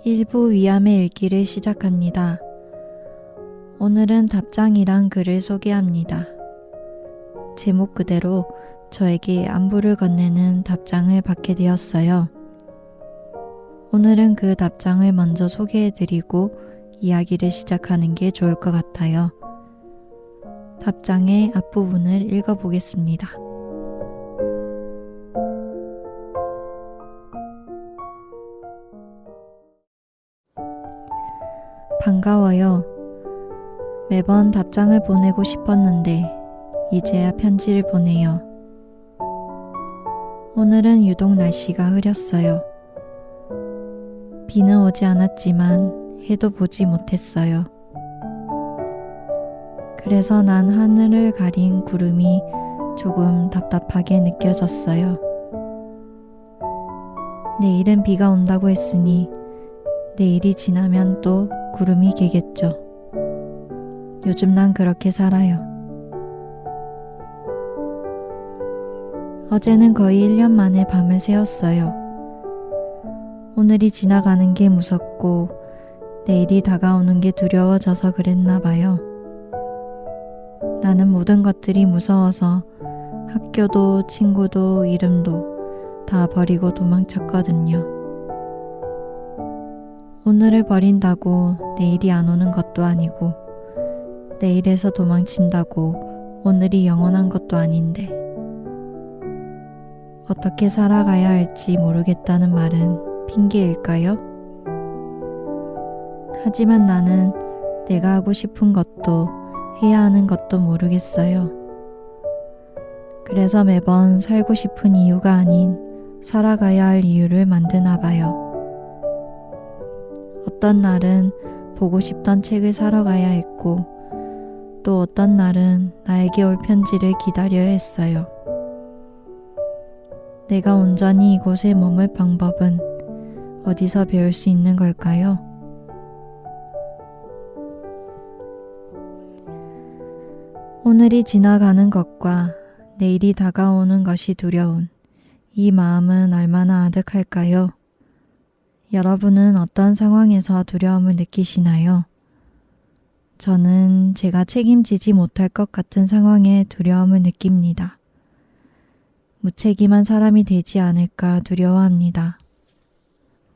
일부 위암의 읽기를 시작합니다. 오늘은 답장이란 글을 소개합니다. 제목 그대로 저에게 안부를 건네는 답장을 받게 되었어요. 오늘은 그 답장을 먼저 소개해드리고 이야기를 시작하는 게 좋을 것 같아요. 답장의 앞부분을 읽어보겠습니다. 반가워요. 매번 답장을 보내고 싶었는데 이제야 편지를 보내요. 오늘은 유독 날씨가 흐렸어요. 비는 오지 않았지만 해도 보지 못했어요. 그래서 난 하늘을 가린 구름이 조금 답답하게 느껴졌어요. 내일은 비가 온다고 했으니 내일이 지나면 또 구름이 개겠죠. 요즘 난 그렇게 살아요. 어제는 거의 1년 만에 밤을 새웠어요. 오늘이 지나가는 게 무섭고 내일이 다가오는 게 두려워져서 그랬나 봐요. 나는 모든 것들이 무서워서 학교도 친구도 이름도 다 버리고 도망쳤거든요. 오늘을 버린다고 내일이 안 오는 것도 아니고 내일에서 도망친다고 오늘이 영원한 것도 아닌데 어떻게 살아가야 할지 모르겠다는 말은 핑계일까요? 하지만 나는 내가 하고 싶은 것도 해야 하는 것도 모르겠어요. 그래서 매번 살고 싶은 이유가 아닌 살아가야 할 이유를 만드나 봐요. 어떤 날은 보고 싶던 책을 사러 가야 했고 또 어떤 날은 나에게 올 편지를 기다려야 했어요. 내가 온전히 이곳에 머물 방법은 어디서 배울 수 있는 걸까요? 오늘이 지나가는 것과 내일이 다가오는 것이 두려운 이 마음은 얼마나 아득할까요? 여러분은 어떤 상황에서 두려움을 느끼시나요? 저는 제가 책임지지 못할 것 같은 상황에 두려움을 느낍니다. 무책임한 사람이 되지 않을까 두려워합니다.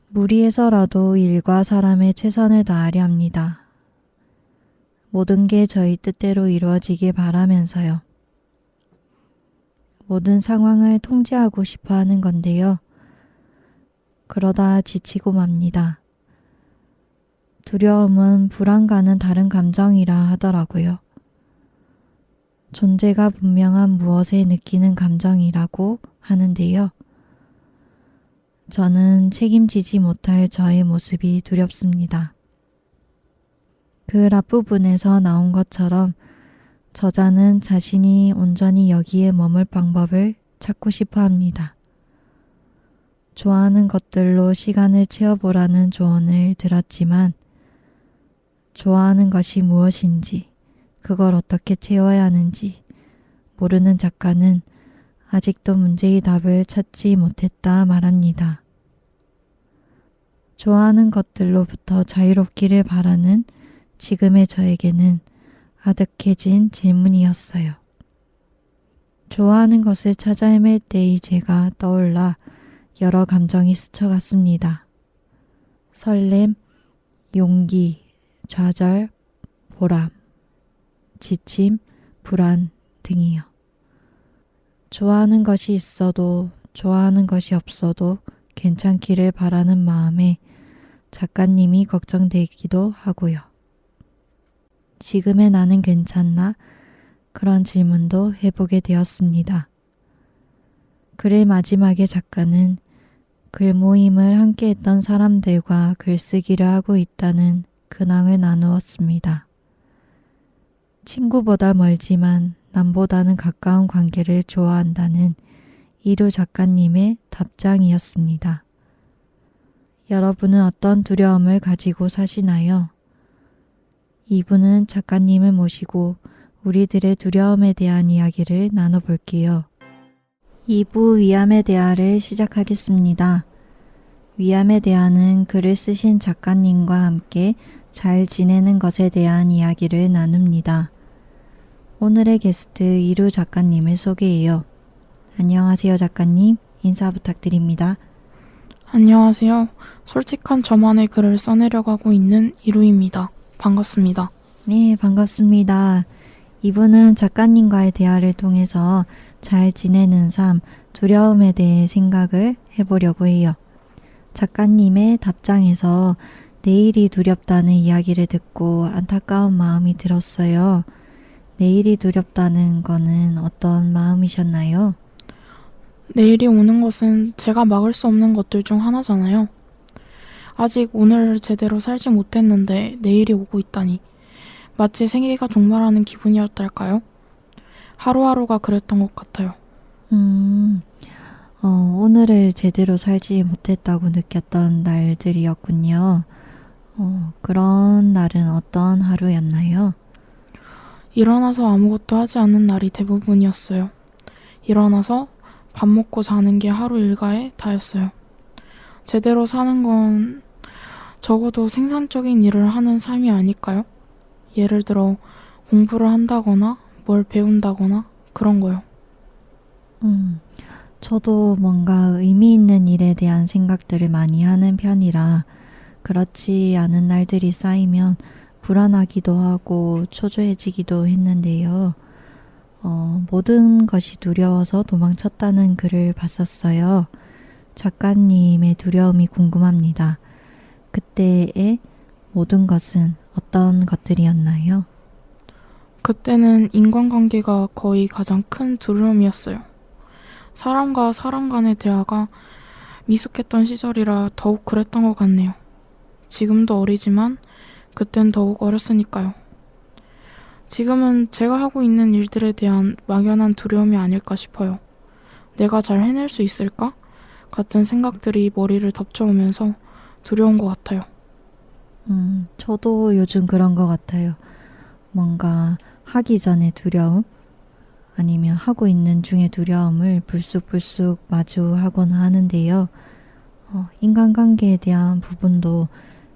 무리해서라도 일과 사람의 최선을 다하려 합니다. 모든 게 저희 뜻대로 이루어지길 바라면서요. 모든 상황을 통제하고 싶어 하는 건데요. 그러다 지치고 맙니다. 두려움은 불안과는 다른 감정이라 하더라고요. 존재가 분명한 무엇에 느끼는 감정이라고 하는데요. 저는 책임지지 못할 저의 모습이 두렵습니다. 글 앞부분에서 나온 것처럼 저자는 자신이 온전히 여기에 머물 방법을 찾고 싶어 합니다. 좋아하는 것들로 시간을 채워보라는 조언을 들었지만 좋아하는 것이 무엇인지 그걸 어떻게 채워야 하는지 모르는 작가는 아직도 문제의 답을 찾지 못했다 말합니다. 좋아하는 것들로부터 자유롭기를 바라는 지금의 저에게는 아득해진 질문이었어요. 좋아하는 것을 찾아 헤맬 때의 제가 떠올라 여러 감정이 스쳐갔습니다. 설렘, 용기, 좌절, 보람, 지침, 불안 등이요. 좋아하는 것이 있어도 좋아하는 것이 없어도 괜찮기를 바라는 마음에 작가님이 걱정되기도 하고요. 지금의 나는 괜찮나? 그런 질문도 해보게 되었습니다. 글의 마지막에 작가는 글 모임을 함께 했던 사람들과 글쓰기를 하고 있다는 근황을 나누었습니다. 친구보다 멀지만 남보다는 가까운 관계를 좋아한다는 이루 작가님의 답장이었습니다. 여러분은 어떤 두려움을 가지고 사시나요? 이분은 작가님을 모시고 우리들의 두려움에 대한 이야기를 나눠볼게요. 2부 위암의 대화를 시작하겠습니다. 위암에 대한 글을 쓰신 작가님과 함께 잘 지내는 것에 대한 이야기를 나눕니다. 오늘의 게스트 이루 작가님을 소개해요. 안녕하세요, 작가님. 인사 부탁드립니다. 안녕하세요. 솔직한 저만의 글을 써내려가고 있는 이루입니다. 반갑습니다. 네, 반갑습니다. 이분은 작가님과의 대화를 통해서 잘 지내는 삶, 두려움에 대해 생각을 해보려고 해요. 작가님의 답장에서 내일이 두렵다는 이야기를 듣고 안타까운 마음이 들었어요. 내일이 두렵다는 거는 어떤 마음이셨나요? 내일이 오는 것은 제가 막을 수 없는 것들 중 하나잖아요. 아직 오늘을 제대로 살지 못했는데 내일이 오고 있다니. 마치 생애가 종말하는 기분이었달까요? 하루하루가 그랬던 것 같아요. 오늘을 제대로 살지 못했다고 느꼈던 날들이었군요. 그런 날은 어떤 하루였나요? 일어나서 아무것도 하지 않는 날이 대부분이었어요. 일어나서 밥 먹고 자는 게 하루 일과에 다였어요. 제대로 사는 건 적어도 생산적인 일을 하는 삶이 아닐까요? 예를 들어 공부를 한다거나 뭘 배운다거나 그런 거요. 저도 뭔가 의미 있는 일에 대한 생각들을 많이 하는 편이라 그렇지 않은 날들이 쌓이면 불안하기도 하고 초조해지기도 했는데요. 모든 것이 두려워서 도망쳤다는 글을 봤었어요. 작가님의 두려움이 궁금합니다. 그때의 모든 것은 어떤 것들이었나요? 그때는 인간관계가 거의 가장 큰 두려움이었어요. 사람과 사람 간의 대화가 미숙했던 시절이라 더욱 그랬던 것 같네요. 지금도 어리지만 그땐 더욱 어렸으니까요. 지금은 제가 하고 있는 일들에 대한 막연한 두려움이 아닐까 싶어요. 내가 잘 해낼 수 있을까? 같은 생각들이 머리를 덮쳐오면서 두려운 것 같아요. 저도 요즘 그런 것 같아요. 뭔가 하기 전에 두려움, 아니면 하고 있는 중에 두려움을 불쑥불쑥 마주하곤 하는데요. 인간관계에 대한 부분도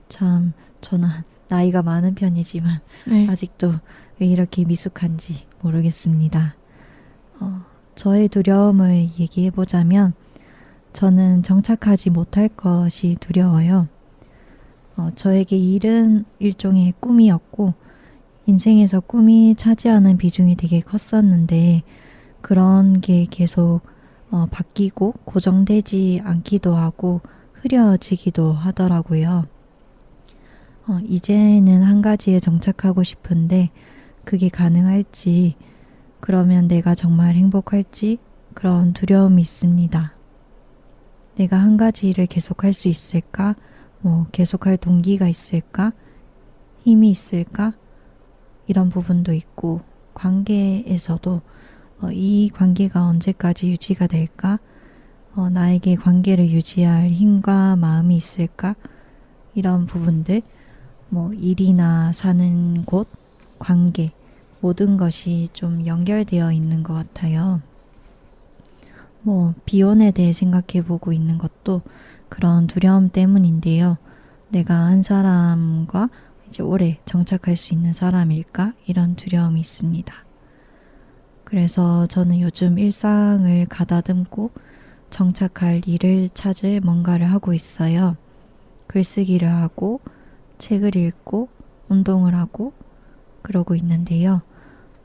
참 저는 나이가 많은 편이지만 네. 아직도 왜 이렇게 미숙한지 모르겠습니다. 저의 두려움을 얘기해보자면 저는 정착하지 못할 것이 두려워요. 저에게 일은 일종의 꿈이었고 인생에서 꿈이 차지하는 비중이 되게 컸었는데 그런 게 계속 바뀌고 고정되지 않기도 하고 흐려지기도 하더라고요. 이제는 한 가지에 정착하고 싶은데 그게 가능할지, 그러면 내가 정말 행복할지 그런 두려움이 있습니다. 내가 한 가지 일을 계속할 수 있을까? 계속할 동기가 있을까? 힘이 있을까? 이런 부분도 있고, 관계에서도 이 관계가 언제까지 유지가 될까? 나에게 관계를 유지할 힘과 마음이 있을까? 이런 부분들, 일이나 사는 곳, 관계, 모든 것이 좀 연결되어 있는 것 같아요. 비혼에 대해 생각해 보고 있는 것도 그런 두려움 때문인데요. 내가 한 사람과 이제 오래 정착할 수 있는 사람일까? 이런 두려움이 있습니다. 그래서 저는 요즘 일상을 가다듬고 정착할 일을 찾을 뭔가를 하고 있어요. 글쓰기를 하고 책을 읽고 운동을 하고 그러고 있는데요.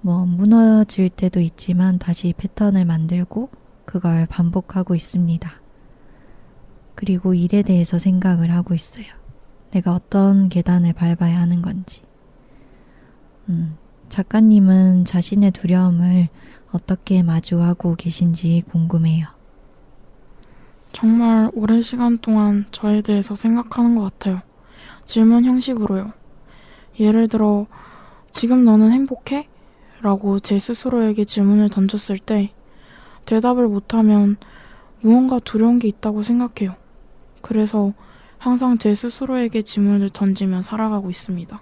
무너질 때도 있지만 다시 패턴을 만들고 그걸 반복하고 있습니다. 그리고 일에 대해서 생각을 하고 있어요. 내가 어떤 계단을 밟아야 하는 건지. 작가님은 자신의 두려움을 어떻게 마주하고 계신지 궁금해요. 정말 오랜 시간 동안 저에 대해서 생각하는 것 같아요. 질문 형식으로요. 예를 들어, 지금 너는 행복해? 라고 제 스스로에게 질문을 던졌을 때 대답을 못하면 무언가 두려운 게 있다고 생각해요. 그래서 항상 제 스스로에게 질문을 던지며 살아가고 있습니다.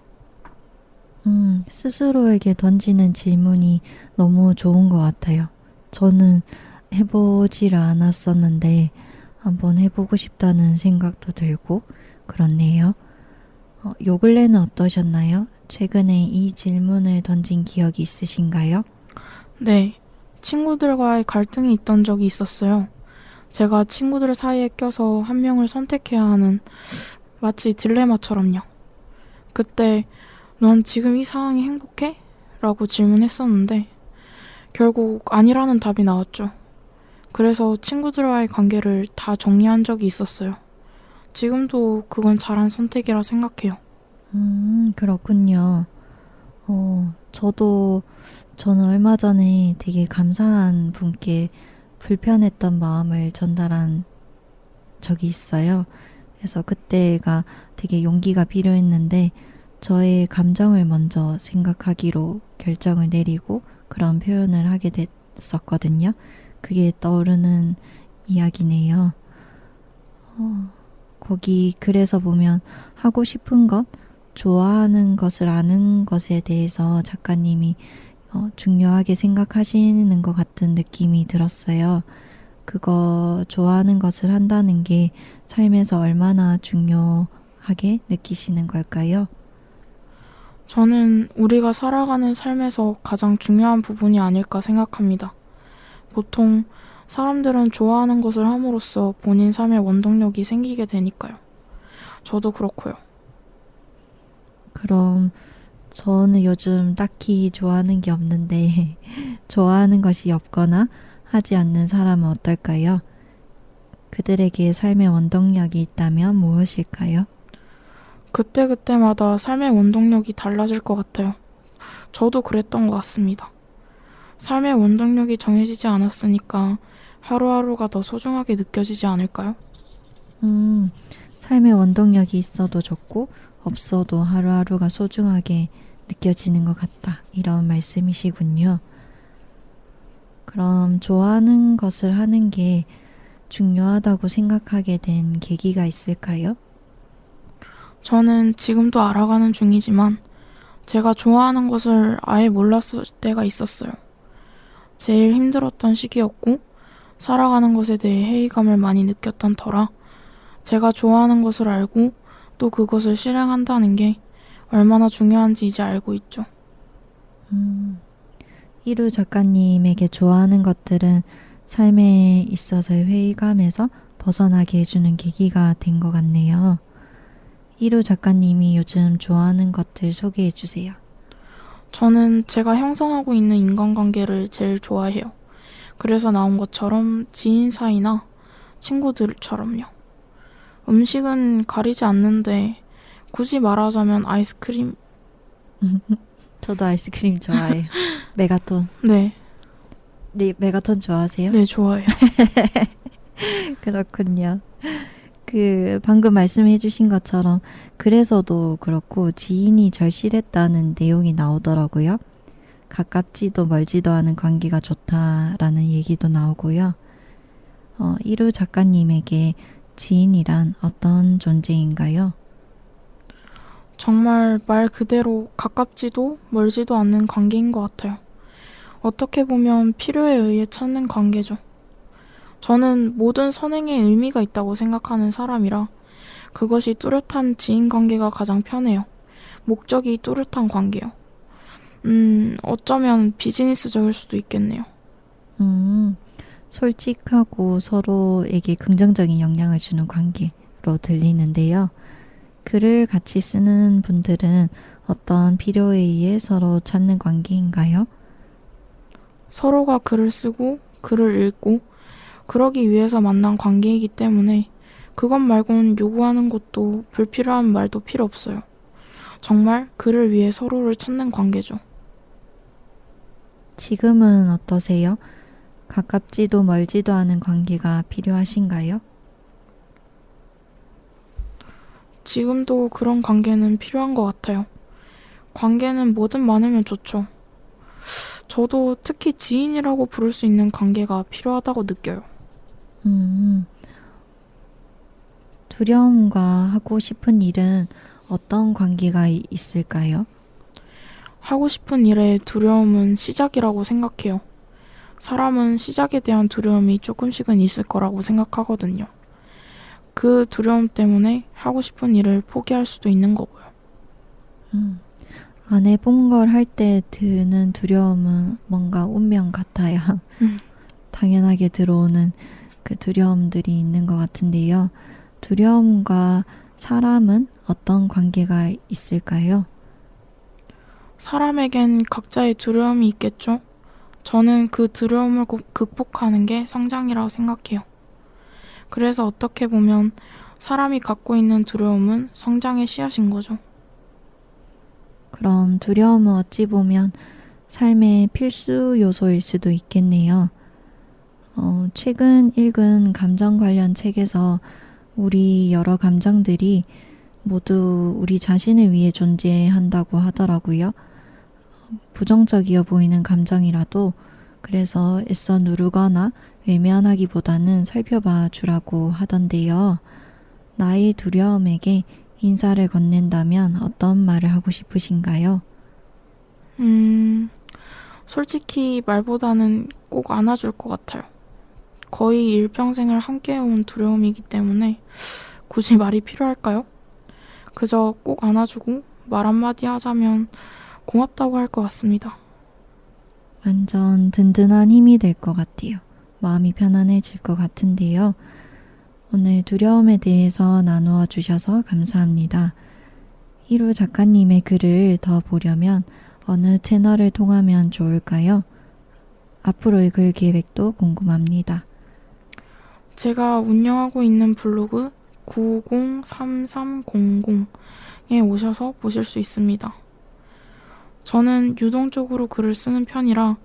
스스로에게 던지는 질문이 너무 좋은 것 같아요. 저는 해보지를 않았었는데 한번 해보고 싶다는 생각도 들고 그렇네요. 요 근래는 어떠셨나요? 최근에 이 질문을 던진 기억이 있으신가요? 네, 친구들과의 갈등이 있던 적이 있었어요. 제가 친구들 사이에 껴서 한 명을 선택해야 하는 마치 딜레마처럼요. 그때 넌 지금 이 상황이 행복해? 라고 질문했었는데 결국 아니라는 답이 나왔죠. 그래서 친구들과의 관계를 다 정리한 적이 있었어요. 지금도 그건 잘한 선택이라 생각해요. 그렇군요. 저는 얼마 전에 되게 감사한 분께 불편했던 마음을 전달한 적이 있어요. 그래서 그때가 되게 용기가 필요했는데 저의 감정을 먼저 생각하기로 결정을 내리고 그런 표현을 하게 됐었거든요. 그게 떠오르는 이야기네요. 거기 글에서 보면 하고 싶은 것, 좋아하는 것을 아는 것에 대해서 작가님이 중요하게 생각하시는 것 같은 느낌이 들었어요. 그거 좋아하는 것을 한다는 게 삶에서 얼마나 중요하게 느끼시는 걸까요? 저는 우리가 살아가는 삶에서 가장 중요한 부분이 아닐까 생각합니다. 보통 사람들은 좋아하는 것을 함으로써 본인 삶의 원동력이 생기게 되니까요. 저도 그렇고요. 그럼 저는 요즘 딱히 좋아하는 게 없는데 좋아하는 것이 없거나 하지 않는 사람은 어떨까요? 그들에게 삶의 원동력이 있다면 무엇일까요? 그때그때마다 삶의 원동력이 달라질 것 같아요. 저도 그랬던 것 같습니다. 삶의 원동력이 정해지지 않았으니까 하루하루가 더 소중하게 느껴지지 않을까요? 음, 삶의 원동력이 있어도 좋고 없어도 하루하루가 소중하게 느껴지는 것 같다. 이런 말씀이시군요. 그럼 좋아하는 것을 하는 게 중요하다고 생각하게 된 계기가 있을까요? 저는 지금도 알아가는 중이지만 제가 좋아하는 것을 아예 몰랐을 때가 있었어요. 제일 힘들었던 시기였고 살아가는 것에 대해 회의감을 많이 느꼈던 터라 제가 좋아하는 것을 알고 또 그것을 실행한다는 게 얼마나 중요한지 이제 알고 있죠. 이루 작가님에게 좋아하는 것들은 삶에 있어서의 회의감에서 벗어나게 해주는 계기가 된 것 같네요. 이루 작가님이 요즘 좋아하는 것들 소개해 주세요. 저는 제가 형성하고 있는 인간관계를 제일 좋아해요. 그래서 나온 것처럼 지인 사이나 친구들처럼요. 음식은 가리지 않는데 굳이 말하자면 아이스크림? 저도 아이스크림 좋아해요. 메가톤. 네, 네, 메가톤 좋아하세요? 네, 좋아해요. 그렇군요. 방금 말씀해 주신 것처럼 그래서도 그렇고 지인이 절실했다는 내용이 나오더라고요. 가깝지도 멀지도 않은 관계가 좋다라는 얘기도 나오고요. 이루 작가님에게 지인이란 어떤 존재인가요? 정말 말 그대로 가깝지도 멀지도 않는 관계인 것 같아요. 어떻게 보면 필요에 의해 찾는 관계죠. 저는 모든 선행에 의미가 있다고 생각하는 사람이라 그것이 뚜렷한 지인 관계가 가장 편해요. 목적이 뚜렷한 관계요. 어쩌면 비즈니스적일 수도 있겠네요. 음, 솔직하고 서로에게 긍정적인 영향을 주는 관계로 들리는데요. 글을 같이 쓰는 분들은 어떤 필요에 의해 서로 찾는 관계인가요? 서로가 글을 쓰고 글을 읽고 그러기 위해서 만난 관계이기 때문에 그것 말고는 요구하는 것도 불필요한 말도 필요 없어요. 정말 글을 위해 서로를 찾는 관계죠. 지금은 어떠세요? 가깝지도 멀지도 않은 관계가 필요하신가요? 지금도 그런 관계는 필요한 것 같아요. 관계는 뭐든 많으면 좋죠. 저도 특히 지인이라고 부를 수 있는 관계가 필요하다고 느껴요. 음, 두려움과 하고 싶은 일은 어떤 관계가 있을까요? 하고 싶은 일의 두려움은 시작이라고 생각해요. 사람은 시작에 대한 두려움이 조금씩은 있을 거라고 생각하거든요. 그 두려움 때문에 하고 싶은 일을 포기할 수도 있는 거고요. 안 해본 걸 할 때 드는 두려움은 뭔가 운명 같아요. 당연하게 들어오는 그 두려움들이 있는 것 같은데요. 두려움과 사람은 어떤 관계가 있을까요? 사람에겐 각자의 두려움이 있겠죠? 저는 그 두려움을 극복하는 게 성장이라고 생각해요. 그래서 어떻게 보면 사람이 갖고 있는 두려움은 성장의 씨앗인 거죠. 그럼 두려움은 어찌 보면 삶의 필수 요소일 수도 있겠네요. 최근 읽은 감정 관련 책에서 우리 여러 감정들이 모두 우리 자신을 위해 존재한다고 하더라고요. 부정적이어 보이는 감정이라도 그래서 애써 누르거나 외면하기보다는 살펴봐 주라고 하던데요. 나의 두려움에게 인사를 건넨다면 어떤 말을 하고 싶으신가요? 솔직히 말보다는 꼭 안아줄 것 같아요. 거의 일평생을 함께해온 두려움이기 때문에 굳이 말이 필요할까요? 그저 꼭 안아주고 말 한마디 하자면 고맙다고 할 것 같습니다. 완전 든든한 힘이 될 것 같아요. 마음이 편안해질 것 같은데요. 오늘 두려움에 대해서 나누어 주셔서 감사합니다. 희루 작가님의 글을 더 보려면 어느 채널을 통하면 좋을까요? 앞으로 읽을 계획도 궁금합니다. 제가 운영하고 있는 블로그 903300에 오셔서 보실 수 있습니다. 저는 유동적으로 글을 쓰는 편이라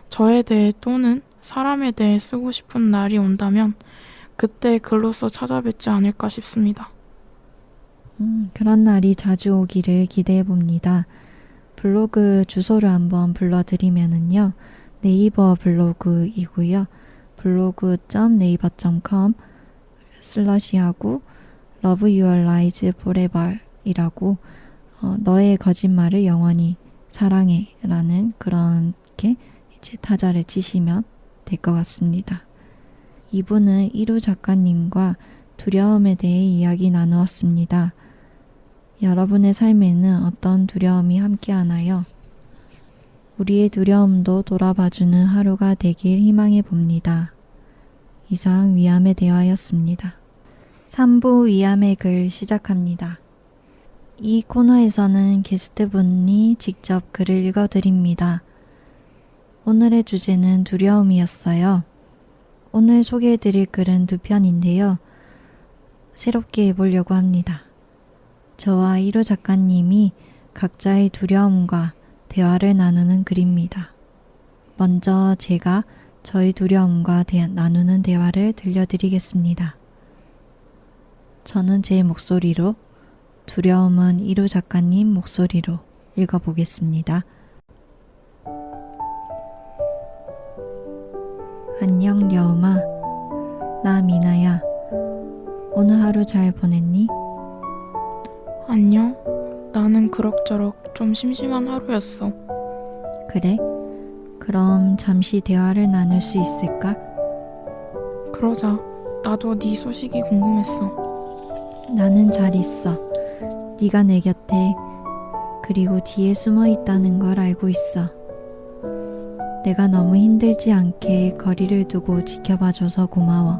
저에 대해 또는 사람에 대해 쓰고 싶은 날이 온다면 그때 글로써 찾아뵙지 않을까 싶습니다. 그런 날이 자주 오기를 기대해 봅니다. 블로그 주소를 한번 불러드리면은요. 네이버 블로그이고요. blog.naver.com 슬러시하고 Love Your Lies Forever 이라고 너의 거짓말을 영원히 사랑해 라는 그렇게 이제 타자를 치시면 될 것 같습니다. 이분은 이루 작가님과 두려움에 대해 이야기 나누었습니다. 여러분의 삶에는 어떤 두려움이 함께하나요? 우리의 두려움도 돌아봐주는 하루가 되길 희망해 봅니다. 이상 위암의 대화였습니다. 3부 위암의 글 시작합니다. 이 코너에서는 게스트분이 직접 글을 읽어드립니다. 오늘의 주제는 두려움이었어요. 오늘 소개해드릴 글은 2편인데요. 새롭게 해보려고 합니다. 저와 이루 작가님이 각자의 두려움과 대화를 나누는 글입니다. 먼저 제가 저의 두려움과 나누는 대화를 들려드리겠습니다. 저는 제 목소리로, 두려움은 이루 작가님 목소리로 읽어보겠습니다. 안녕 려움아, 나 미나야. 오늘 하루 잘 보냈니? 안녕. 나는 그럭저럭 좀 심심한 하루였어. 그래? 그럼 잠시 대화를 나눌 수 있을까? 그러자. 나도 네 소식이 궁금했어. 나는 잘 있어. 네가 내 곁에 그리고 뒤에 숨어 있다는 걸 알고 있어. 내가 너무 힘들지 않게 거리를 두고 지켜봐줘서 고마워.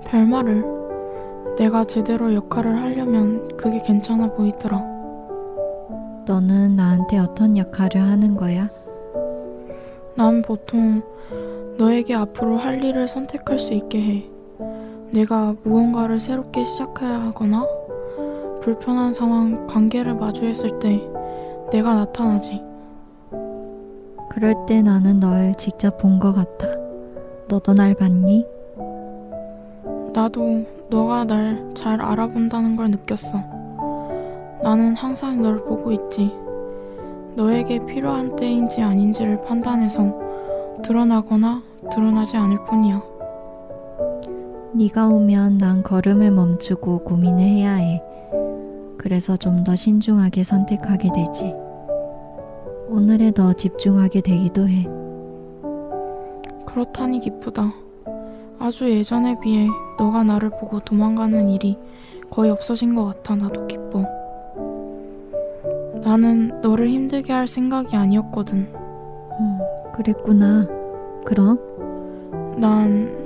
별말을. 내가 제대로 역할을 하려면 그게 괜찮아 보이더라. 너는 나한테 어떤 역할을 하는 거야? 난 보통 너에게 앞으로 할 일을 선택할 수 있게 해. 내가 무언가를 새롭게 시작해야 하거나 불편한 상황, 관계를 마주했을 때 내가 나타나지. 그럴 때 나는 널 직접 본 것 같아. 너도 날 봤니? 나도 너가 날 잘 알아본다는 걸 느꼈어. 나는 항상 널 보고 있지. 너에게 필요한 때인지 아닌지를 판단해서 드러나거나 드러나지 않을 뿐이야. 네가 오면 난 걸음을 멈추고 고민을 해야 해. 그래서 좀 더 신중하게 선택하게 되지. 오늘에 더 집중하게 되기도 해. 그렇다니 기쁘다. 아주 예전에 비해 너가 나를 보고 도망가는 일이 거의 없어진 것 같아 나도 기뻐. 나는 너를 힘들게 할 생각이 아니었거든. 그랬구나. 그럼? 난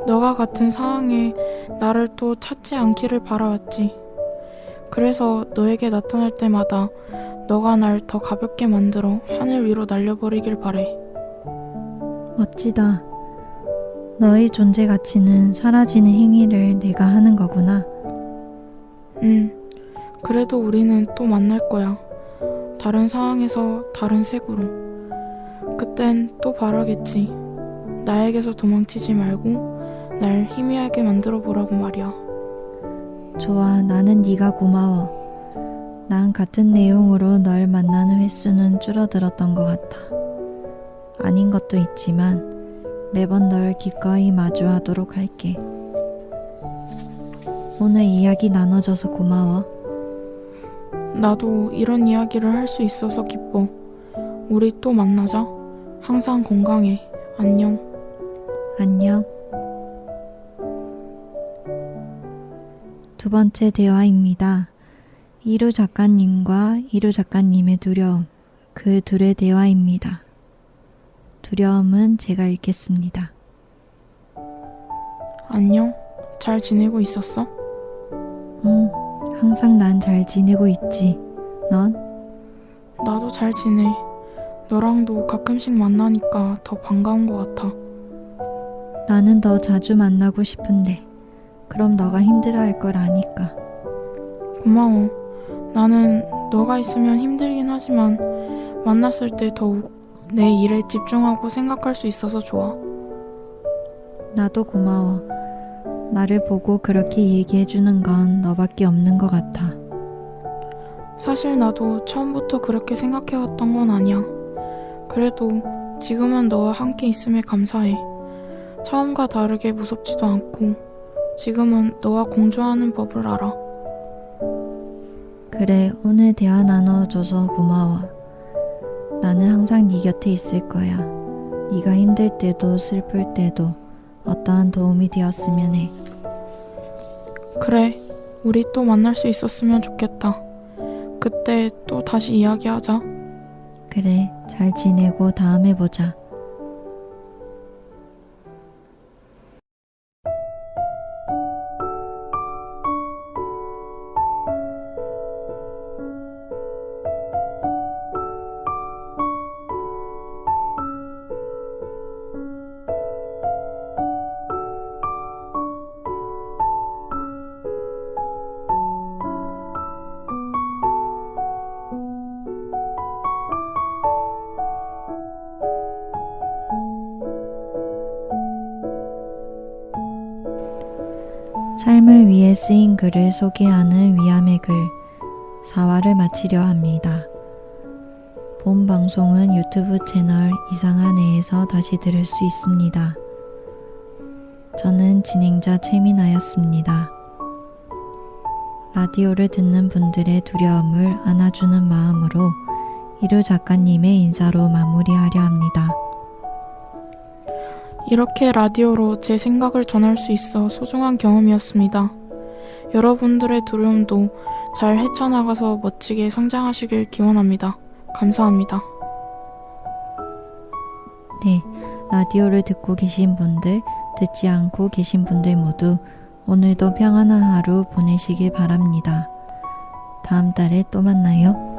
너가 같은 상황에 나를 또 찾지 않기를 바라왔지. 그래서 너에게 나타날 때마다 너가 날 더 가볍게 만들어 하늘 위로 날려버리길 바래. 멋지다. 너의 존재 가치는 사라지는 행위를 내가 하는 거구나. 그래도 우리는 또 만날 거야. 다른 상황에서 다른 색으로. 그땐 또 바라겠지. 나에게서 도망치지 말고 날 희미하게 만들어 보라고 말이야. 좋아, 나는 네가 고마워. 난 같은 내용으로 널 만나는 횟수는 줄어들었던 것 같아. 아닌 것도 있지만 매번 널 기꺼이 마주하도록 할게. 오늘 이야기 나눠줘서 고마워. 나도 이런 이야기를 할 수 있어서 기뻐. 우리 또 만나자. 항상 건강해. 안녕. 안녕. 두 번째 대화입니다. 이루 작가님과 이루 작가님의 두려움, 그 둘의 대화입니다. 두려움은 제가 읽겠습니다. 안녕. 잘 지내고 있었어? 항상 난 잘 지내고 있지. 넌? 나도 잘 지내. 너랑도 가끔씩 만나니까 더 반가운 것 같아. 나는 더 자주 만나고 싶은데 그럼 너가 힘들어할 걸 아니까. 고마워. 나는 너가 있으면 힘들긴 하지만 만났을 때 더욱 내 일에 집중하고 생각할 수 있어서 좋아. 나도 고마워. 나를 보고 그렇게 얘기해주는 건 너밖에 없는 것 같아. 사실 나도 처음부터 그렇게 생각해왔던 건 아니야. 그래도 지금은 너와 함께 있음에 감사해. 처음과 다르게 무섭지도 않고 지금은 너와 공존하는 법을 알아. 그래, 오늘 대화 나눠줘서 고마워. 나는 항상 네 곁에 있을 거야. 네가 힘들 때도 슬플 때도 어떠한 도움이 되었으면 해. 그래, 우리 또 만날 수 있었으면 좋겠다. 그때 또 다시 이야기하자. 그래, 잘 지내고 다음에 보자. 삶을 위해 쓰인 글을 소개하는 위암의 글 4화를 마치려 합니다. 본 방송은 유튜브 채널 이상한애에서 다시 들을 수 있습니다. 저는 진행자 최민아였습니다. 라디오를 듣는 분들의 두려움을 안아주는 마음으로 이루 작가님의 인사로 마무리하려 합니다. 이렇게 라디오로 제 생각을 전할 수 있어 소중한 경험이었습니다. 여러분들의 두려움도 잘 헤쳐나가서 멋지게 성장하시길 기원합니다. 감사합니다. 네, 라디오를 듣고 계신 분들, 듣지 않고 계신 분들 모두 오늘도 평안한 하루 보내시길 바랍니다. 다음 달에 또 만나요.